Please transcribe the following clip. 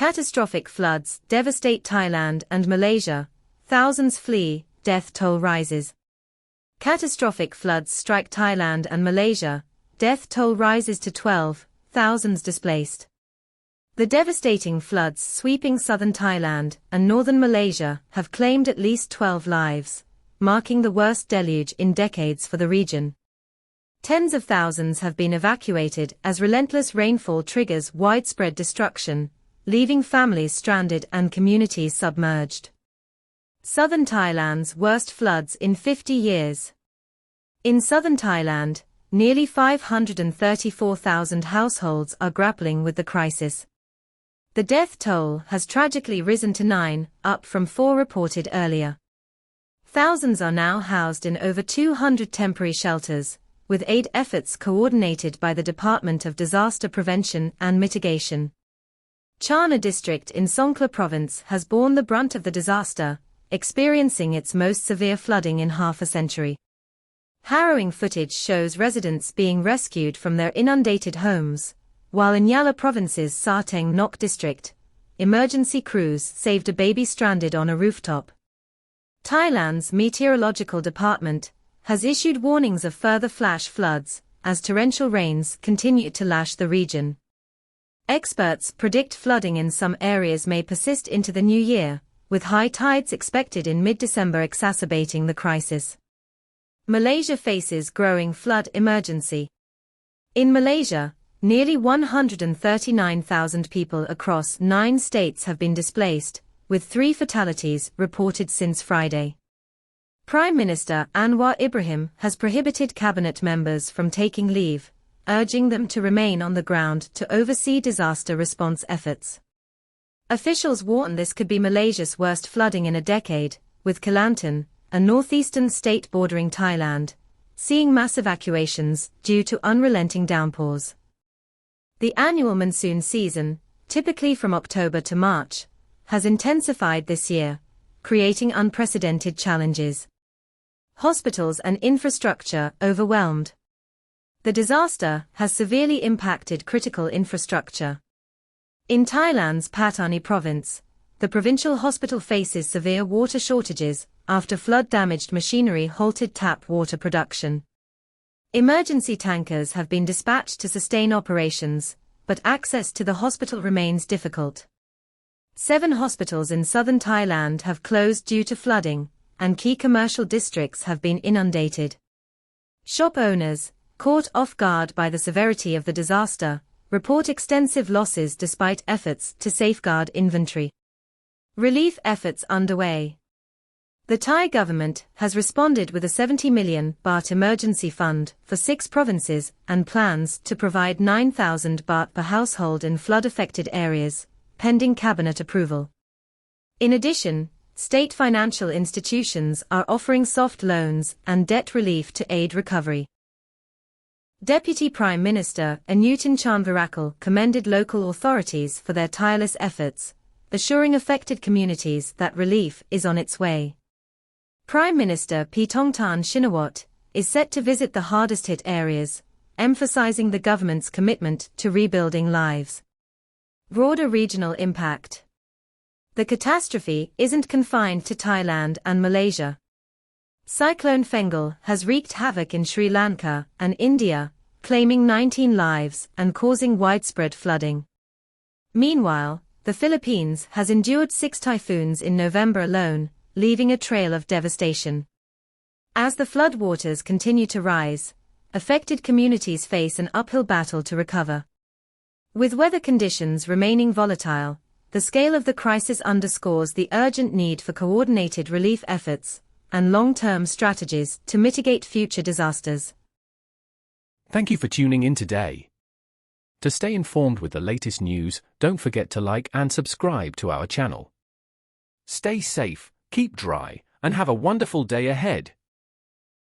Catastrophic floods devastate Thailand and Malaysia. Thousands flee, death toll rises. Catastrophic floods strike Thailand and Malaysia. Death toll rises to 12, thousands displaced. The devastating floods sweeping southern Thailand and northern Malaysia have claimed at least 12 lives, marking the worst deluge in decades for the region. Tens of thousands have been evacuated as relentless rainfall triggers widespread destruction, leaving families stranded and communities submerged. Southern Thailand's worst floods in 50 years. In southern Thailand, nearly 534,000 households are grappling with the crisis. The death toll has tragically risen to 9, up from 4 reported earlier. Thousands are now housed in over 200 temporary shelters, with aid efforts coordinated by the Department of Disaster Prevention and Mitigation. Chana district in Songkhla province has borne the brunt of the disaster, experiencing its most severe flooding in half a century. Harrowing footage shows residents being rescued from their inundated homes, while in Yala province's Sarteng Nok district, emergency crews saved a baby stranded on a rooftop. Thailand's meteorological department has issued warnings of further flash floods as torrential rains continue to lash the region. Experts predict flooding in some areas may persist into the new year, with high tides expected in mid-December exacerbating the crisis. Malaysia faces growing flood emergency. In Malaysia, nearly 139,000 people across 9 states have been displaced, with 3 fatalities reported since Friday. Prime Minister Anwar Ibrahim has prohibited cabinet members from taking leave, urging them to remain on the ground to oversee disaster response efforts. Officials warn this could be Malaysia's worst flooding in a decade, with Kelantan, a northeastern state bordering Thailand, seeing mass evacuations due to unrelenting downpours. The annual monsoon season, typically from October to March, has intensified this year, creating unprecedented challenges. Hospitals and infrastructure overwhelmed. The disaster has severely impacted critical infrastructure. In Thailand's Pattani province, the provincial hospital faces severe water shortages after flood-damaged machinery halted tap water production. Emergency tankers have been dispatched to sustain operations, but access to the hospital remains difficult. 7 hospitals in southern Thailand have closed due to flooding, and key commercial districts have been inundated. Shop owners, caught off guard by the severity of the disaster, report extensive losses despite efforts to safeguard inventory. Relief efforts underway. The Thai government has responded with a 70 million baht emergency fund for 6 provinces and plans to provide 9,000 baht per household in flood-affected areas, pending cabinet approval. In addition, state financial institutions are offering soft loans and debt relief to aid recovery. Deputy Prime Minister Anutin Charnvirakul commended local authorities for their tireless efforts, assuring affected communities that relief is on its way. Prime Minister Paetongtarn Shinawatra is set to visit the hardest-hit areas, emphasizing the government's commitment to rebuilding lives. Broader regional impact. The catastrophe isn't confined to Thailand and Malaysia. Cyclone Fengal has wreaked havoc in Sri Lanka and India, claiming 19 lives and causing widespread flooding. Meanwhile, the Philippines has endured 6 typhoons in November alone, leaving a trail of devastation. As the floodwaters continue to rise, affected communities face an uphill battle to recover. With weather conditions remaining volatile, the scale of the crisis underscores the urgent need for coordinated relief efforts and long-term strategies to mitigate future disasters. Thank you for tuning in today. To stay informed with the latest news, don't forget to like and subscribe to our channel. Stay safe, keep dry, and have a wonderful day ahead.